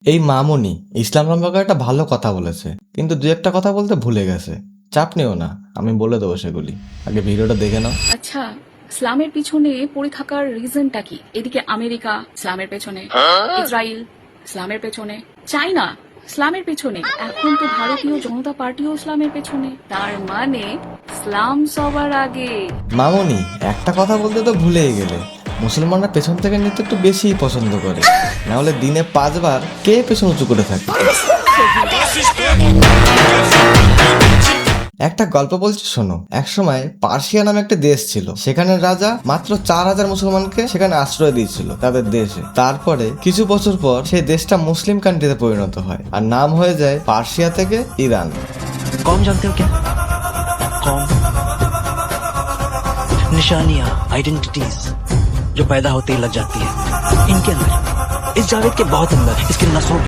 এই মামুনি ইসলাম সম্পর্কে একটা ভালো কথা বলেছে, কিন্তু দু একটা কথা বলতে ভুলে গেছে। চাপ নিও না, আমি বলে দেবো সেগুলি। আগে ভিডিওটা দেখে নাও। আচ্ছা, ইসলামের পিছনে পড়ে থাকার রিজনটা কি? এদিকে আমেরিকা ইসলামের পেছনে, ইসরায়েল ইসলামের পেছনে, চায়না ইসলামের পেছনে, এখন তো ভারতীয় জনতা পার্টিও ইসলামের পেছনে। তার মানে ইসলাম সবার আগে। মামুনি একটা কথা বলতে তো ভুলেই গেলে, মুসলমানরা পেছন থেকে নিতে একটু বেশিই পছন্দ করে, না হলে দিনে 5 বার কে পেছন উঁচু করে থাকে। একটা গল্প বলছি শোনো। একসময় পার্সিয়া নামে একটা দেশ ছিল, সেখানে রাজা মাত্র 4000 মুসলমানকে সেখানে আশ্রয় দিয়েছিল তাদের দেশে। তারপরে কিছু বছর পর সেই দেশটা মুসলিম কান্ট্রিতে পরিণত হয় আর নাম হয়ে যায় পার্সিয়া থেকে ইরান। कौन जानते हो क्या? कौन? निशानियां, आइडेंटिटीज जो पैदा होते ही लग जाती है इनके अंदर, इस जावेद के बहुत अंदर, इसके नसों